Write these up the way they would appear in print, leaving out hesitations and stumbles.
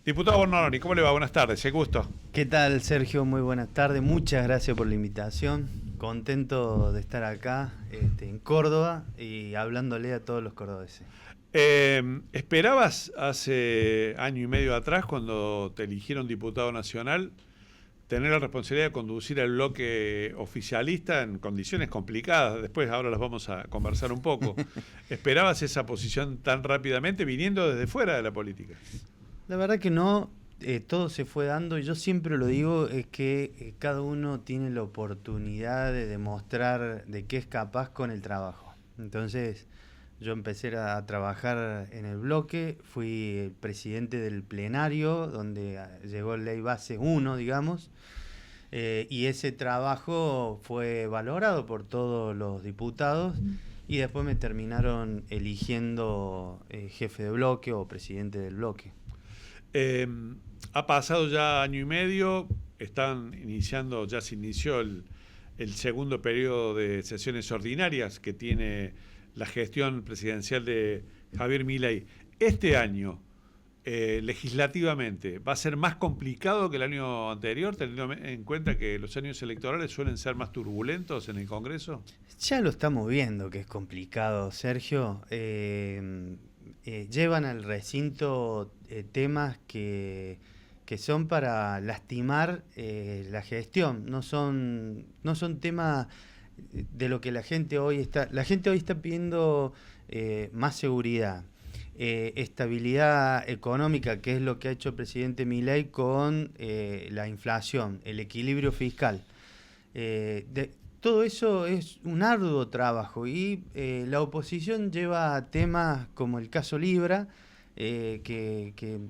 Diputado Bornoloni, ¿cómo le va? Buenas tardes, qué gusto. ¿Qué tal, Sergio? Muy buenas tardes. Muchas gracias por la invitación. Contento de estar acá en Córdoba y hablándole a todos los cordobeses. ¿Esperabas hace año y medio atrás, cuando te eligieron diputado nacional, tener la responsabilidad de conducir el bloque oficialista en condiciones complicadas? Después, ahora las vamos a conversar un poco. ¿Esperabas esa posición tan rápidamente, viniendo desde fuera de la política? La verdad que no, todo se fue dando y yo siempre lo digo, es que cada uno tiene la oportunidad de demostrar de qué es capaz con el trabajo. Entonces, yo empecé a trabajar en el bloque, fui el presidente del plenario, donde llegó Ley Base 1, digamos, y ese trabajo fue valorado por todos los diputados y después me terminaron eligiendo jefe de bloque o presidente del bloque. Ha pasado ya año y medio, ya se inició el segundo periodo de sesiones ordinarias que tiene la gestión presidencial de Javier Milei. Este año, legislativamente, ¿va a ser más complicado que el año anterior, teniendo en cuenta que los años electorales suelen ser más turbulentos en el Congreso? Ya lo estamos viendo que es complicado, Sergio. Llevan al recinto temas que son para lastimar la gestión, no son temas de lo que la gente hoy está. La gente hoy está pidiendo más seguridad, estabilidad económica, que es lo que ha hecho el presidente Milei con la inflación, el equilibrio fiscal. Todo eso es un arduo trabajo y la oposición lleva temas como el caso Libra, que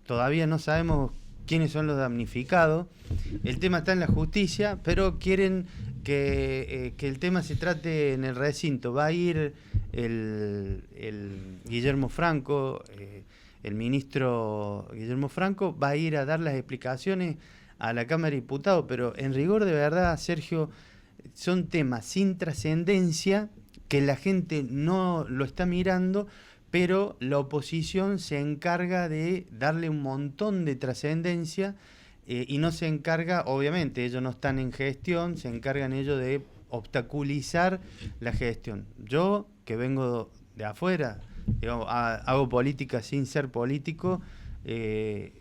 todavía no sabemos quiénes son los damnificados. El tema está en la justicia, pero quieren que el tema se trate en el recinto. Va a ir el Guillermo Franco, el ministro Guillermo Franco, va a ir a dar las explicaciones a la Cámara de Diputados, pero en rigor de verdad, Sergio, son temas sin trascendencia que la gente no lo está mirando, pero la oposición se encarga de darle un montón de trascendencia y no se encarga, obviamente, ellos no están en gestión, se encargan ellos de obstaculizar la gestión. Yo, que vengo de afuera, digamos, hago política sin ser político, es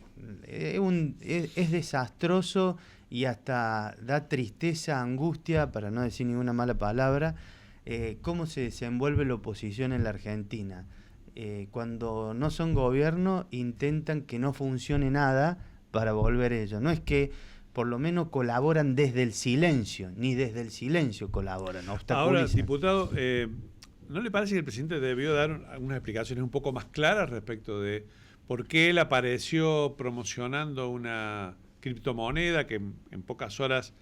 desastroso y hasta da tristeza, angustia, para no decir ninguna mala palabra, cómo se desenvuelve la oposición en la Argentina. Cuando no son gobierno, intentan que no funcione nada para volver ellos. No es que por lo menos colaboran desde el silencio, ni desde el silencio colaboran, obstaculizan. Ahora, diputado, ¿no le parece que el presidente debió dar unas explicaciones un poco más claras respecto de por qué él apareció promocionando una criptomoneda que en pocas horas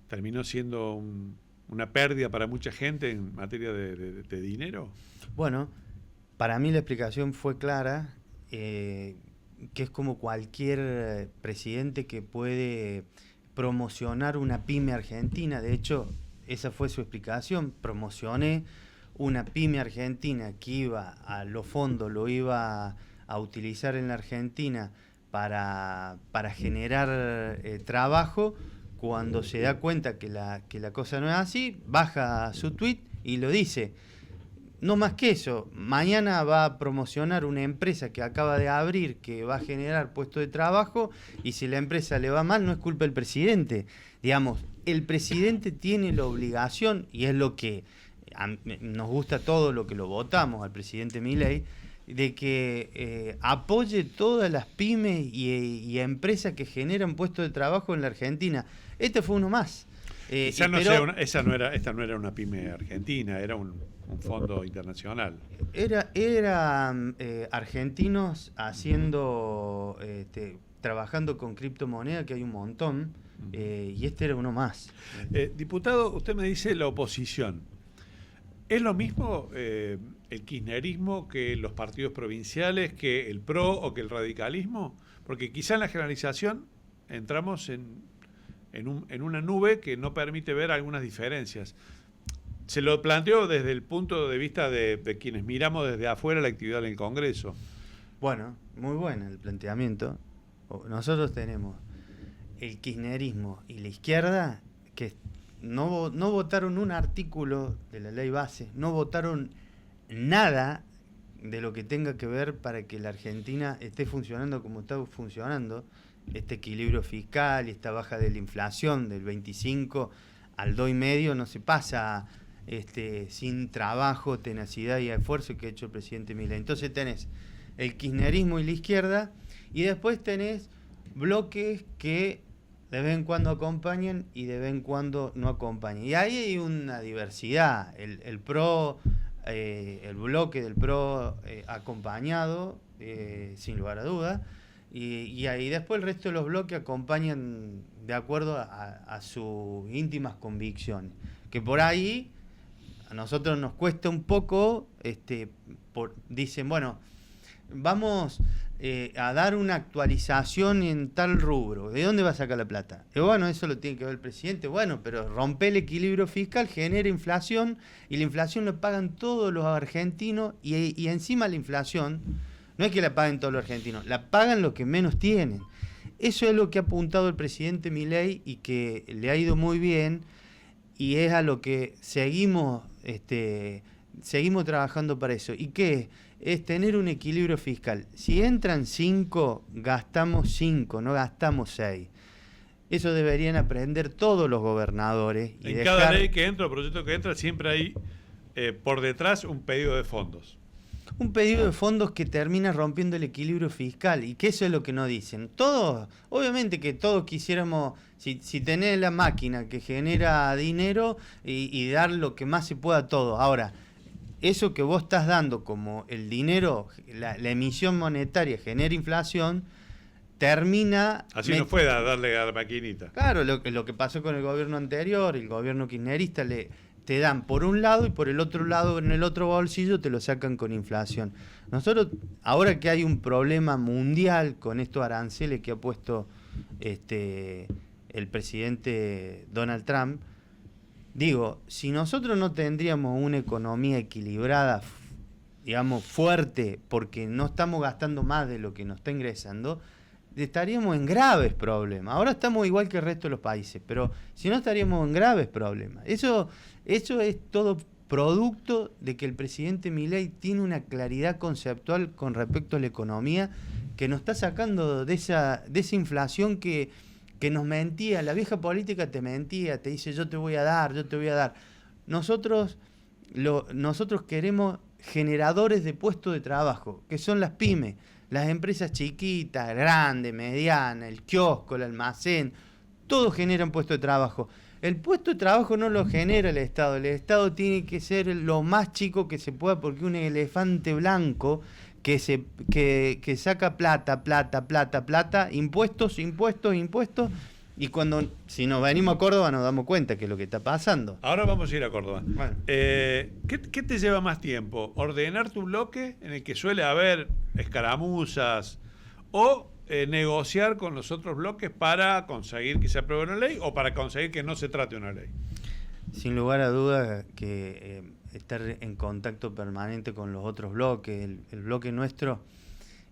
terminó siendo una pérdida para mucha gente en materia de dinero? Bueno, para mí la explicación fue clara, que es como cualquier presidente que puede promocionar una pyme argentina. De hecho, esa fue su explicación. Promocioné una pyme argentina que iba a los fondos, lo iba a utilizar en la Argentina para generar trabajo. Cuando se da cuenta que la cosa no es así, baja su tweet y lo dice. No más que eso, mañana va a promocionar una empresa que acaba de abrir, que va a generar puestos de trabajo, y si la empresa le va mal no es culpa del presidente. Digamos, el presidente tiene la obligación, y es lo que nos gusta todo lo que lo votamos al presidente Milei, de que apoye todas las pymes y empresas que generan puestos de trabajo en la Argentina. Este fue uno más. Esta no era una pyme argentina, era un fondo internacional. Era argentinos haciendo, trabajando con criptomonedas, que hay un montón, y este era uno más. Diputado, usted me dice la oposición. ¿Es lo mismo el kirchnerismo que los partidos provinciales, que el PRO o que el radicalismo? Porque quizá en la generalización entramos en una nube que no permite ver algunas diferencias. Se lo planteo desde el punto de vista de quienes miramos desde afuera la actividad en el Congreso. Bueno, muy bueno el planteamiento. nosotros tenemos el kirchnerismo y la izquierda que no votaron un artículo de la ley base, no votaron nada de lo que tenga que ver para que la Argentina esté funcionando como está funcionando, este equilibrio fiscal y esta baja de la inflación del 25 al 2,5 no se pasa sin trabajo, tenacidad y esfuerzo que ha hecho el presidente Milei. Entonces tenés el kirchnerismo y la izquierda, y después tenés bloques que de vez en cuando acompañan y de vez en cuando no acompañan. Y ahí hay una diversidad. El PRO, el bloque del PRO acompañado, sin lugar a duda, y ahí después el resto de los bloques acompañan de acuerdo a sus íntimas convicciones. Que por ahí a nosotros nos cuesta un poco, dicen, bueno, vamos a dar una actualización en tal rubro. ¿De dónde va a sacar la plata? Y bueno, eso lo tiene que ver el presidente. Bueno, pero rompe el equilibrio fiscal, genera inflación, y la inflación la pagan todos los argentinos, y encima la inflación no es que la paguen todos los argentinos, la pagan los que menos tienen. Eso es lo que ha apuntado el presidente Milei y que le ha ido muy bien, y es a lo que seguimos trabajando para eso. ¿Y qué es tener un equilibrio fiscal? Si entran 5, gastamos 5, no gastamos 6. Eso deberían aprender todos los gobernadores. Y en cada ley que entra, o proyecto que entra, siempre hay por detrás un pedido de fondos. Un pedido de fondos que termina rompiendo el equilibrio fiscal, y que eso es lo que no dicen. Todos, obviamente que todos quisiéramos, si tenés la máquina que genera dinero y dar lo que más se pueda a todo. Ahora, eso que vos estás dando como el dinero, la emisión monetaria genera inflación, termina... Así no fue darle a la maquinita. Claro, lo que pasó con el gobierno anterior, el gobierno kirchnerista, te dan por un lado y por el otro lado, en el otro bolsillo, te lo sacan con inflación. Nosotros, ahora que hay un problema mundial con estos aranceles que ha puesto el presidente Donald Trump, digo, si nosotros no tendríamos una economía equilibrada, digamos, fuerte, porque no estamos gastando más de lo que nos está ingresando, estaríamos en graves problemas. Ahora estamos igual que el resto de los países, pero si no estaríamos en graves problemas. Eso es todo producto de que el presidente Milei tiene una claridad conceptual con respecto a la economía que nos está sacando de esa inflación que nos mentía. La vieja política te mentía, te dice yo te voy a dar. Nosotros queremos generadores de puestos de trabajo, que son las pymes, las empresas chiquitas, grandes, medianas, el kiosco, el almacén, todos generan puestos de trabajo. El puesto de trabajo no lo genera el Estado tiene que ser lo más chico que se pueda, porque un elefante blanco que saca plata, impuestos, y si nos venimos a Córdoba nos damos cuenta que es lo que está pasando. Ahora vamos a ir a Córdoba. Bueno. ¿Qué te lleva más tiempo? ¿Ordenar tu bloque, en el que suele haber escaramuzas, o negociar con los otros bloques para conseguir que se apruebe una ley, o para conseguir que no se trate una ley? Sin lugar a dudas que estar en contacto permanente con los otros bloques. El bloque nuestro,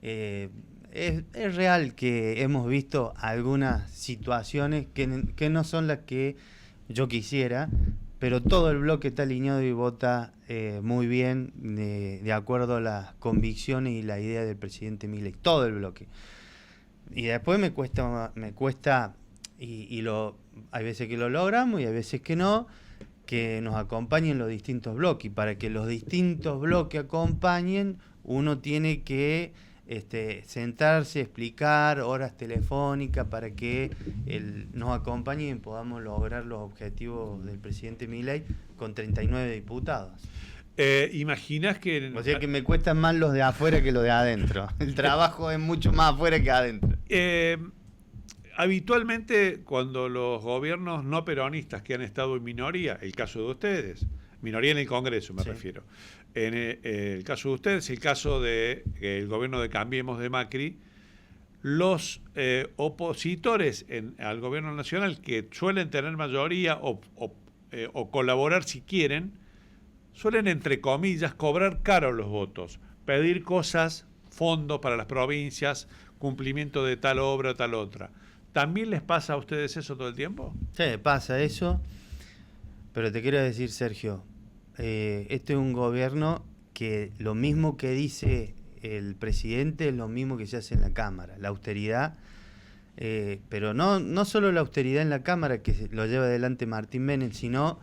es real que hemos visto algunas situaciones que no son las que yo quisiera, pero todo el bloque está alineado y vota muy bien de acuerdo a las convicciones y la idea del presidente Milei, todo el bloque. Y después me cuesta hay veces que lo logramos y hay veces que no, que nos acompañen los distintos bloques, y para que los distintos bloques acompañen, uno tiene que sentarse, explicar, horas telefónicas para que nos acompañen y podamos lograr los objetivos del presidente Milei con 39 diputados. ¿Imaginas que...? O sea que me cuestan más los de afuera que los de adentro. El trabajo es mucho más afuera que adentro. Habitualmente, cuando los gobiernos no peronistas que han estado en minoría, el caso de ustedes, minoría en el Congreso me refiero, en el caso de ustedes, el caso del gobierno de Cambiemos de Macri, los opositores al gobierno nacional, que suelen tener mayoría o colaborar si quieren, suelen, entre comillas, cobrar caro los votos, pedir cosas, fondos para las provincias, cumplimiento de tal obra o tal otra. ¿También les pasa a ustedes eso todo el tiempo? Sí, pasa eso, pero te quiero decir, Sergio, este es un gobierno que lo mismo que dice el presidente es lo mismo que se hace en la Cámara, la austeridad, pero no solo la austeridad en la Cámara, que lo lleva adelante Martín Menem, sino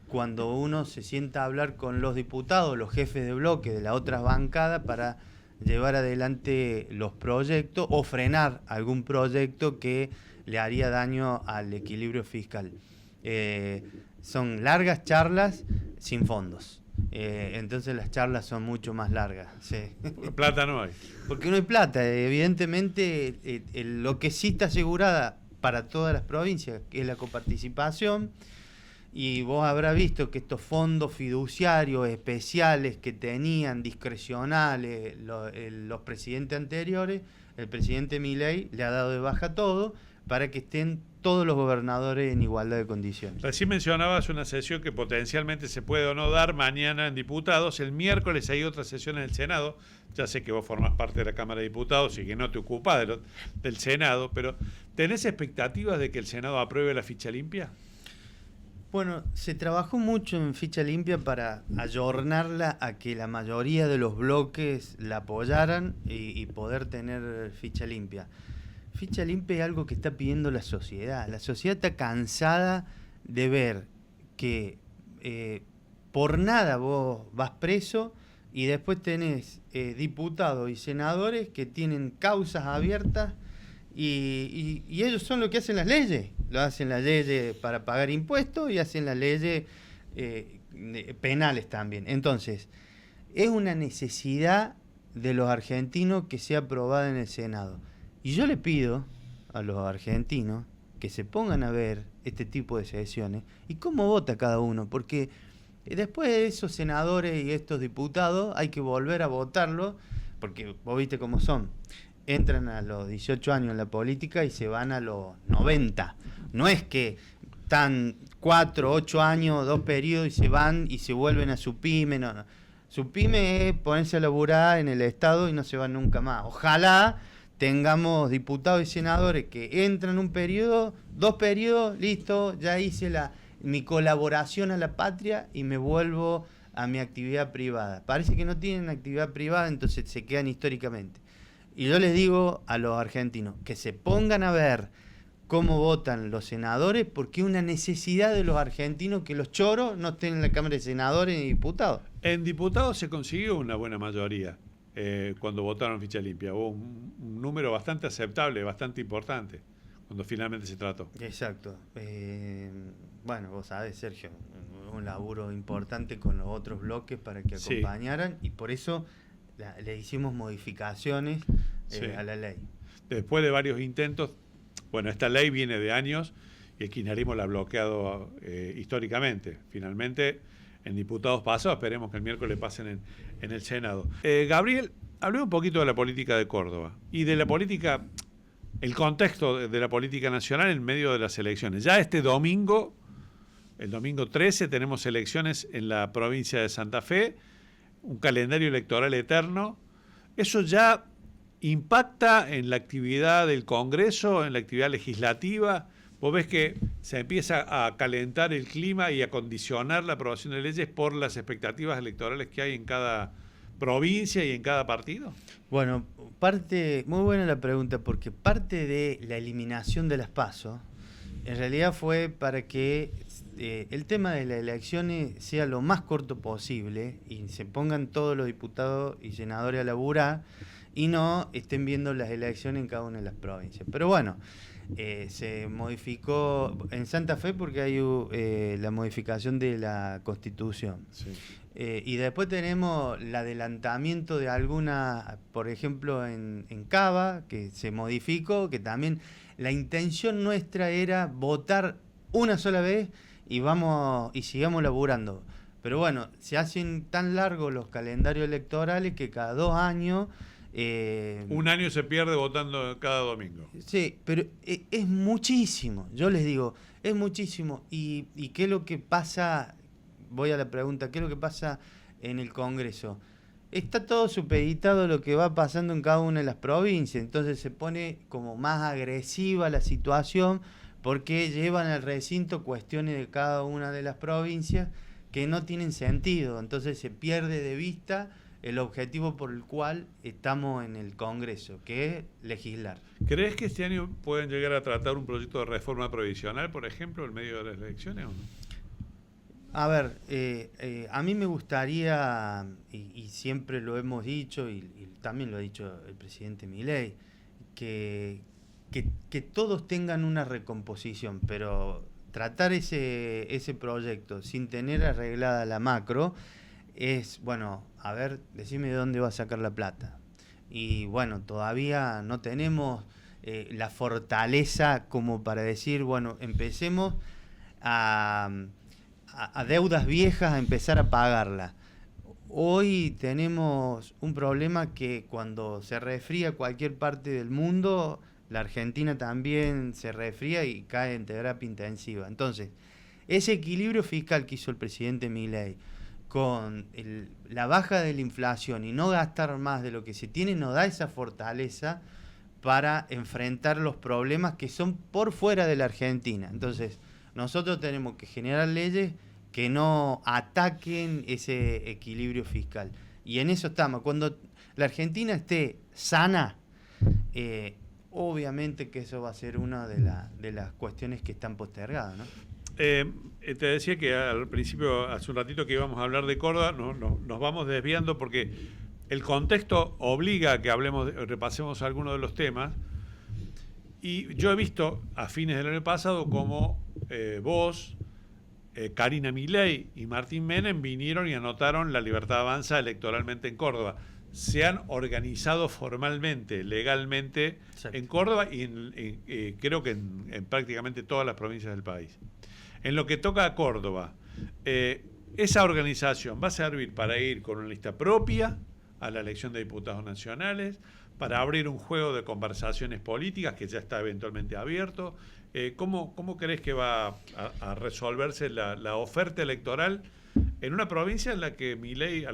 cuando uno se sienta a hablar con los diputados, los jefes de bloque de las otras bancadas para llevar adelante los proyectos o frenar algún proyecto que le haría daño al equilibrio fiscal. Son largas charlas sin fondos. Entonces las charlas son mucho más largas. Sí. Plata no hay. Porque no hay plata. Evidentemente, lo que sí está asegurada para todas las provincias es la coparticipación. Y vos habrás visto que estos fondos fiduciarios especiales que tenían discrecionales los presidentes anteriores, el presidente Milei le ha dado de baja todo para que estén todos los gobernadores en igualdad de condiciones. Recién mencionabas una sesión que potencialmente se puede o no dar mañana en diputados. El miércoles hay otra sesión en el Senado. Ya sé que vos formás parte de la Cámara de Diputados y que no te ocupás del Senado, pero ¿tenés expectativas de que el Senado apruebe la ficha limpia? Bueno, se trabajó mucho en ficha limpia para ayornarla a que la mayoría de los bloques la apoyaran y poder tener ficha limpia. Ficha limpia es algo que está pidiendo la sociedad. La sociedad está cansada de ver que por nada vos vas preso y después tenés diputados y senadores que tienen causas abiertas y ellos son los que hacen las leyes. Lo hacen las leyes para pagar impuestos y hacen las leyes penales también. Entonces, es una necesidad de los argentinos que sea aprobada en el Senado. Y yo le pido a los argentinos que se pongan a ver este tipo de sesiones y cómo vota cada uno, porque después de esos senadores y estos diputados hay que volver a votarlo, porque vos viste cómo son. Entran a los 18 años en la política y se van a los 90. No es que están 4, 8 años, 2 periodos y se van y se vuelven a su pyme. No. Su pyme es ponerse a laburar en el Estado y no se van nunca más. Ojalá tengamos diputados y senadores que entran un periodo, 2 periodos, listo, ya hice mi colaboración a la patria y me vuelvo a mi actividad privada. Parece que no tienen actividad privada, entonces se quedan históricamente. Y yo les digo a los argentinos que se pongan a ver cómo votan los senadores, porque es una necesidad de los argentinos que los choros no estén en la Cámara de Senadores ni diputados. En diputados se consiguió una buena mayoría cuando votaron ficha limpia. Hubo un número bastante aceptable, bastante importante, cuando finalmente se trató. Exacto. Bueno, vos sabés, Sergio, un laburo importante con los otros bloques para que acompañaran, y por eso le hicimos modificaciones a la ley. Después de varios intentos, bueno, esta ley viene de años y el kirchnerismo la ha bloqueado históricamente. Finalmente, en diputados pasó, esperemos que el miércoles pasen en el Senado. Gabriel, hablé un poquito de la política de Córdoba y de la política, el contexto de la política nacional en medio de las elecciones. Ya este domingo, el domingo 13, tenemos elecciones en la provincia de Santa Fe, un calendario electoral eterno. ¿Eso ya impacta en la actividad del Congreso, en la actividad legislativa? ¿Vos ves que se empieza a calentar el clima y a condicionar la aprobación de leyes por las expectativas electorales que hay en cada provincia y en cada partido? Bueno, muy buena la pregunta, porque parte de la eliminación de las PASO en realidad fue para que el tema de las elecciones sea lo más corto posible y se pongan todos los diputados y senadores a laburar y no estén viendo las elecciones en cada una de las provincias. Pero bueno, se modificó en Santa Fe porque hay la modificación de la Constitución. Sí. Y después tenemos el adelantamiento de alguna, por ejemplo en Cava, que se modificó, que también la intención nuestra era votar una sola vez y sigamos laburando. Pero bueno, se hacen tan largos los calendarios electorales que cada 2 años... un año se pierde votando cada domingo. Sí, pero es muchísimo, yo les digo, es muchísimo. ¿Y qué es lo que pasa? Voy a la pregunta, ¿qué es lo que pasa en el Congreso? está todo supeditado a lo que va pasando en cada una de las provincias, entonces se pone como más agresiva la situación porque llevan al recinto cuestiones de cada una de las provincias que no tienen sentido, entonces se pierde de vista el objetivo por el cual estamos en el Congreso, que es legislar. ¿Crees que este año pueden llegar a tratar un proyecto de reforma provisional, por ejemplo, en medio de las elecciones o no? A ver, a mí me gustaría, y siempre lo hemos dicho, y también lo ha dicho el presidente Milei, que todos tengan una recomposición, pero tratar ese proyecto sin tener arreglada la macro es, bueno, a ver, decime de dónde va a sacar la plata. Y bueno, todavía no tenemos la fortaleza como para decir, bueno, empecemos a deudas viejas a empezar a pagarlas. Hoy tenemos un problema que cuando se resfría cualquier parte del mundo, la Argentina también se resfría y cae en terapia intensiva. Entonces, ese equilibrio fiscal que hizo el presidente Milei con la baja de la inflación y no gastar más de lo que se tiene, nos da esa fortaleza para enfrentar los problemas que son por fuera de la Argentina. Entonces, nosotros tenemos que generar leyes que no ataquen ese equilibrio fiscal. Y en eso estamos. Cuando la Argentina esté sana, obviamente que eso va a ser una de las cuestiones que están postergadas, ¿no? Te decía que al principio, hace un ratito que íbamos a hablar de Córdoba, nos vamos desviando porque el contexto obliga a que repasemos algunos de los temas. Y yo he visto a fines del año pasado como vos, Karina Milei y Martín Menem vinieron y anotaron la Libertad Avanza electoralmente en Córdoba. Se han organizado formalmente, legalmente, exacto, en Córdoba y creo que en prácticamente todas las provincias del país. En lo que toca a Córdoba, esa organización va a servir para ir con una lista propia a la elección de diputados nacionales, para abrir un juego de conversaciones políticas que ya está eventualmente abierto. ¿Cómo crees que va a resolverse la oferta electoral en una provincia a la que Milei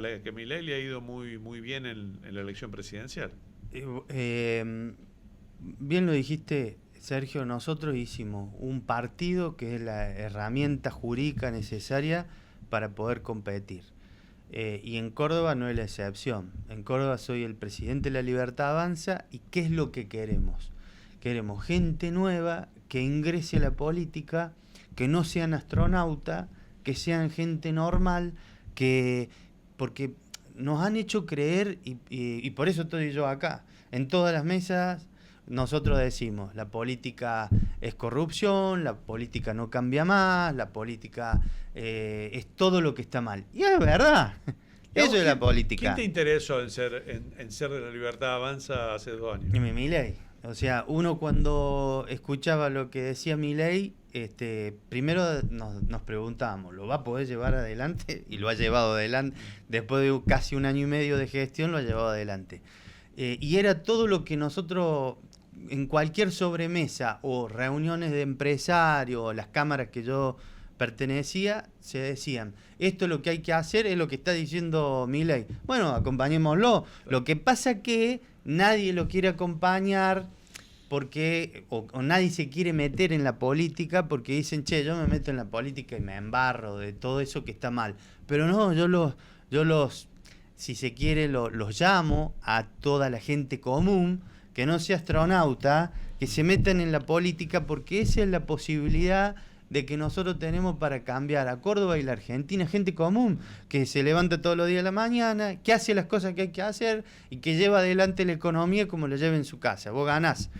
le ha ido muy bien en la elección presidencial? Bien lo dijiste, Sergio, nosotros hicimos un partido que es la herramienta jurídica necesaria para poder competir. Y en Córdoba no es la excepción. En Córdoba soy el presidente de la Libertad Avanza. ¿Y qué es lo que queremos? Queremos gente nueva que ingrese a la política, que no sean astronautas, que sean gente normal, porque nos han hecho creer, y por eso estoy yo acá, en todas las mesas. Nosotros decimos, la política es corrupción, la política no cambia más, la política es todo lo que está mal. Y es verdad, eso es la política. ¿Quién te interesó en ser de la Libertad Avanza hace 2 años? Milei. O sea, uno cuando escuchaba lo que decía Milei, primero nos preguntábamos, ¿lo va a poder llevar adelante? Y lo ha llevado adelante, después de casi 1 año y medio de gestión, lo ha llevado adelante. Y era todo lo que nosotros, en cualquier sobremesa o reuniones de empresarios, o las cámaras que yo pertenecía, se decían, esto es lo que hay que hacer, es lo que está diciendo Milei. Bueno, acompañémoslo. Lo que pasa que nadie lo quiere acompañar porque o nadie se quiere meter en la política porque dicen, che, yo me meto en la política y me embarro de todo eso que está mal. Pero no, yo los si se quiere, los llamo a toda la gente común, que no sea astronauta, que se metan en la política, porque esa es la posibilidad de que nosotros tenemos para cambiar a Córdoba y la Argentina, gente común, que se levanta todos los días de la mañana, que hace las cosas que hay que hacer y que lleva adelante la economía como la lleva en su casa. Vos ganás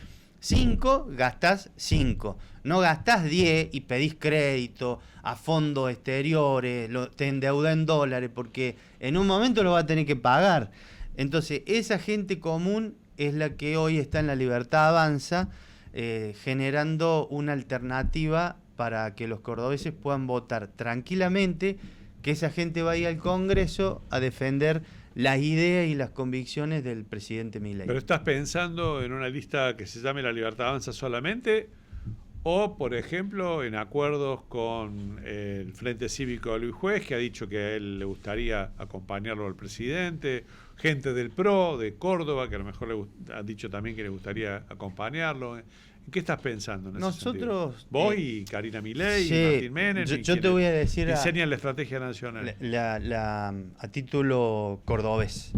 5, gastás 5. No gastás 10 y pedís crédito a fondos exteriores, te endeudás en dólares, porque en un momento lo va a tener que pagar. Entonces, esa gente común es la que hoy está en la Libertad Avanza, generando una alternativa para que los cordobeses puedan votar tranquilamente, que esa gente vaya al Congreso a defender las ideas y las convicciones del presidente Milei. ¿Pero estás pensando en una lista que se llame La Libertad Avanza solamente? O, por ejemplo, en acuerdos con el Frente Cívico de Luis Juez, que ha dicho que a él le gustaría acompañarlo al presidente, gente del PRO, de Córdoba, que a lo mejor ha dicho también que le gustaría acompañarlo. ¿En qué estás pensando en ese Nosotros, sentido? Vos y Karina Milei, sí, y Martín Menem. yo te voy a decir enseñan la estrategia nacional. A título cordobés.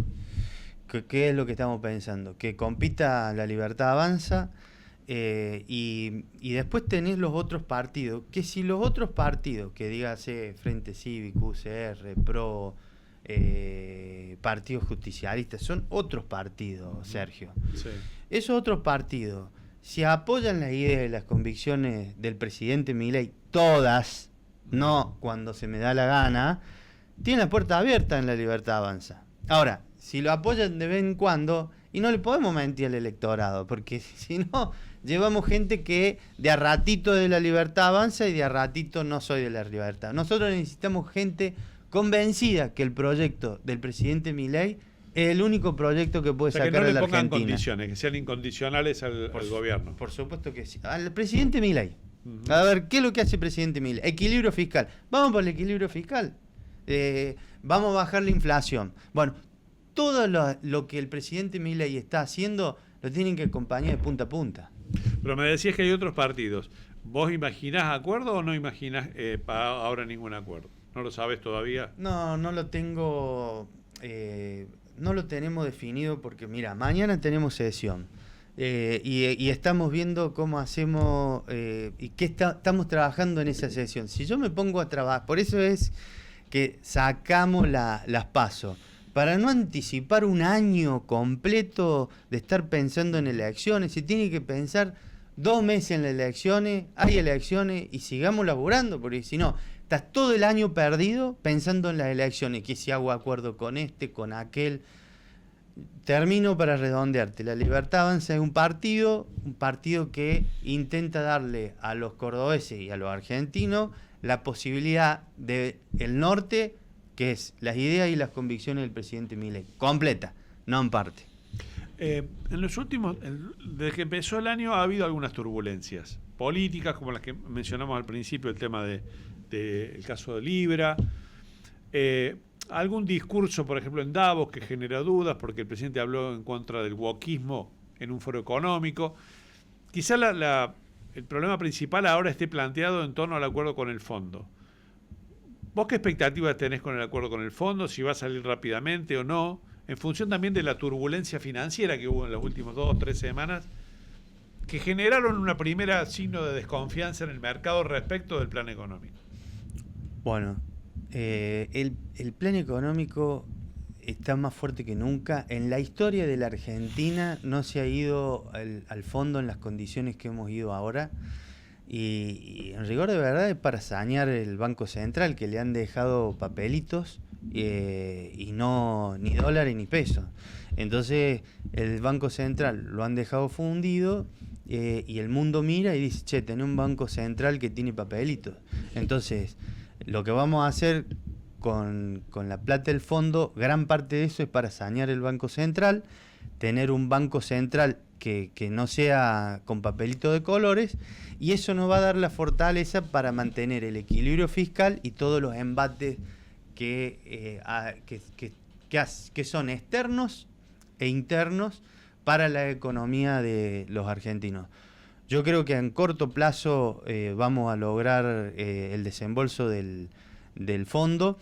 ¿Qué es lo que estamos pensando? Que compita La Libertad Avanza, y después tenés los otros partidos, que si los otros partidos, que dígase Frente Cívico, UCR, PRO, Partido Justicialista, son otros partidos, Sergio. Sí. Esos otros partidos, si apoyan las ideas y las convicciones del presidente Milei, todas, no cuando se me da la gana, tienen la puerta abierta en La Libertad Avanza. Ahora, si lo apoyan de vez en cuando, y no le podemos mentir al electorado, porque si no, llevamos gente que de a ratito de La Libertad Avanza y de a ratito no soy de La Libertad. Nosotros necesitamos gente convencida que el proyecto del presidente Milei es el único proyecto que puede sacar a la Argentina. Que no le pongan condiciones, que sean incondicionales al gobierno. Por supuesto que sí. Al presidente Milei. A ver, ¿qué es lo que hace el presidente Milei? Equilibrio fiscal. Vamos por el equilibrio fiscal. Vamos a bajar la inflación. Bueno, todo lo que el presidente Milei está haciendo lo tienen que acompañar de punta a punta. Pero me decías que hay otros partidos. ¿Vos imaginás acuerdo o no imaginás para ahora ningún acuerdo? ¿No lo sabes todavía? No lo tengo... no lo tenemos definido porque, mira, mañana tenemos sesión. Y estamos viendo cómo hacemos y qué estamos trabajando en esa sesión. Si yo me pongo a trabajar, por eso es que sacamos las PASO, para no anticipar un año completo de estar pensando en elecciones. Se tiene que pensar 2 meses en las elecciones, hay elecciones y sigamos laburando, porque si no, estás todo el año perdido pensando en las elecciones, que si hago acuerdo con este, con aquel. Termino para redondearte. La Libertad Avanza es un partido que intenta darle a los cordobeses y a los argentinos la posibilidad de el norte, que es las ideas y las convicciones del presidente Milei, completa, no en parte. En los últimos, desde que empezó el año ha habido algunas turbulencias políticas, como las que mencionamos al principio, el tema del caso de Libra. Algún discurso, por ejemplo, en Davos, que genera dudas, porque el presidente habló en contra del wokismo en un foro económico. Quizá el problema principal ahora esté planteado en torno al acuerdo con el fondo. ¿Vos qué expectativas tenés con el acuerdo con el fondo? Si va a salir rápidamente o no, en función también de la turbulencia financiera que hubo en las últimas 2 o 3 semanas, que generaron una primera signo de desconfianza en el mercado respecto del plan económico. Bueno, el plan económico está más fuerte que nunca. En la historia de la Argentina no se ha ido al fondo en las condiciones que hemos ido ahora. Y en rigor de verdad es para sanear el Banco Central, que le han dejado papelitos y no ni dólares ni pesos. Entonces el Banco Central lo han dejado fundido y el mundo mira y dice, che, tenés un Banco Central que tiene papelitos. Entonces lo que vamos a hacer con la plata del fondo, gran parte de eso es para sanear el Banco Central, tener un Banco Central que no sea con papelito de colores, y eso nos va a dar la fortaleza para mantener el equilibrio fiscal y todos los embates que son externos e internos para la economía de los argentinos. Yo creo que en corto plazo vamos a lograr el desembolso del fondo,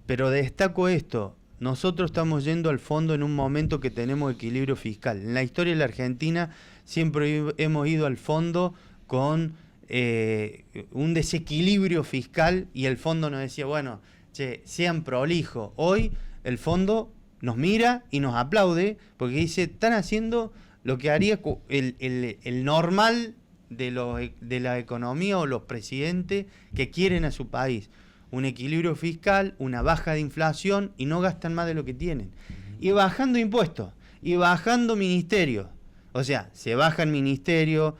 pero destaco esto. Nosotros estamos yendo al fondo en un momento que tenemos equilibrio fiscal. En la historia de la Argentina siempre hemos ido al fondo con un desequilibrio fiscal y el fondo nos decía, bueno, che, sean prolijos. Hoy el fondo nos mira y nos aplaude porque dice, están haciendo lo que haría el normal de la economía o los presidentes que quieren a su país. Un equilibrio fiscal, una baja de inflación y no gastan más de lo que tienen. Y bajando impuestos, y bajando ministerios. O sea, se baja el ministerio,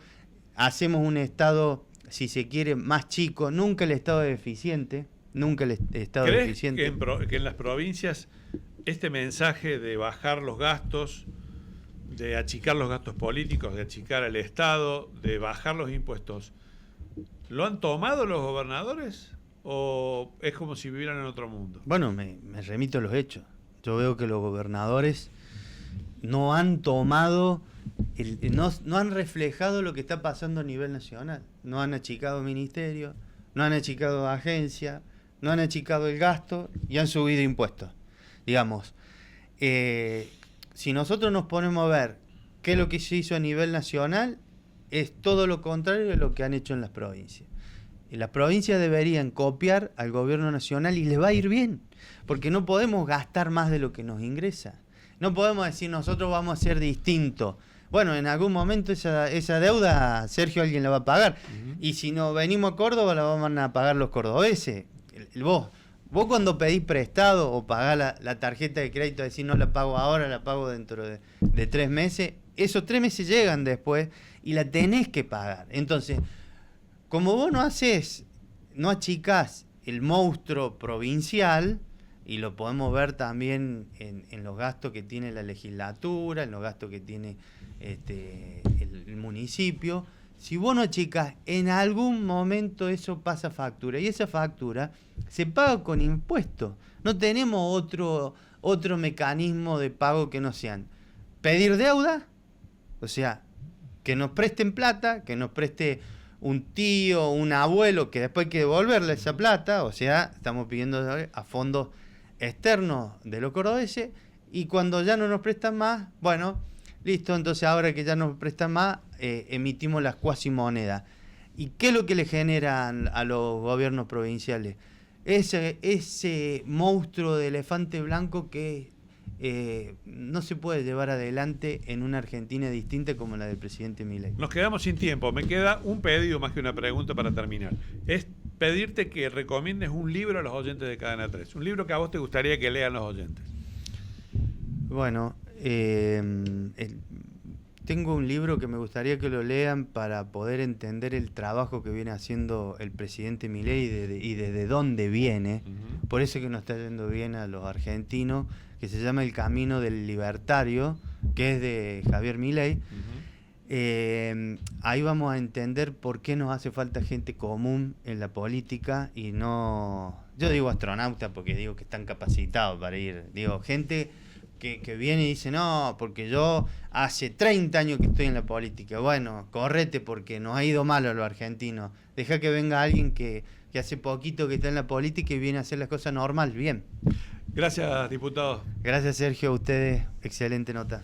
hacemos un Estado, si se quiere, más chico, nunca el Estado es eficiente, nunca el Estado es eficiente. ¿Crees que en las provincias este mensaje de bajar los gastos, de achicar los gastos políticos, de achicar el Estado, de bajar los impuestos, lo han tomado los gobernadores? ¿O es como si vivieran en otro mundo? Bueno, me remito a los hechos. Yo veo que los gobernadores no han tomado, no han reflejado lo que está pasando a nivel nacional. No han achicado ministerios, no han achicado agencias, no han achicado el gasto y han subido impuestos. Digamos, si nosotros nos ponemos a ver qué es lo que se hizo a nivel nacional, es todo lo contrario de lo que han hecho en las provincias. Y las provincias deberían copiar al gobierno nacional y les va a ir bien, porque no podemos gastar más de lo que nos ingresa. No podemos decir nosotros vamos a ser distintos. Bueno, en algún momento esa deuda, Sergio, alguien la va a pagar. Y si no venimos a Córdoba, la van a pagar los cordobeses. Vos cuando pedís prestado o pagás la tarjeta de crédito, decís no la pago ahora, la pago dentro de 3 meses, esos 3 meses llegan después y la tenés que pagar. Entonces, como vos no achicás el monstruo provincial, y lo podemos ver también en los gastos que tiene la legislatura, en los gastos que tiene el municipio, si vos no achicás, en algún momento eso pasa factura, y esa factura se paga con impuestos. No tenemos otro mecanismo de pago que no sean pedir deuda, o sea, que nos presten plata, que nos preste un tío, un abuelo, que después hay que devolverle esa plata, o sea, estamos pidiendo a fondos externos de los cordobeses, y cuando ya no nos prestan más, bueno, listo, entonces ahora que ya nos prestan más, emitimos las cuasimonedas. ¿Y qué es lo que le generan a los gobiernos provinciales? Ese monstruo de elefante blanco que no se puede llevar adelante en una Argentina distinta como la del presidente Milei. Nos quedamos sin tiempo. Me queda un pedido más que una pregunta para terminar. Es pedirte que recomiendes un libro a los oyentes de Cadena 3. Un libro que a vos te gustaría que lean los oyentes. Bueno, tengo un libro que me gustaría que lo lean para poder entender el trabajo que viene haciendo el presidente Milei y desde dónde viene. Por eso que nos está yendo bien a los argentinos, que se llama El Camino del Libertario, que es de Javier Milei. Ahí vamos a entender por qué nos hace falta gente común en la política y no... Yo digo astronauta porque digo que están capacitados para ir. Digo, gente que viene y dice, no, porque yo hace 30 años que estoy en la política. Bueno, correte porque nos ha ido mal a los argentinos. Deja que venga alguien que hace poquito que está en la política y viene a hacer las cosas normal, bien. Gracias, diputado. Gracias, Sergio, a ustedes. Excelente nota.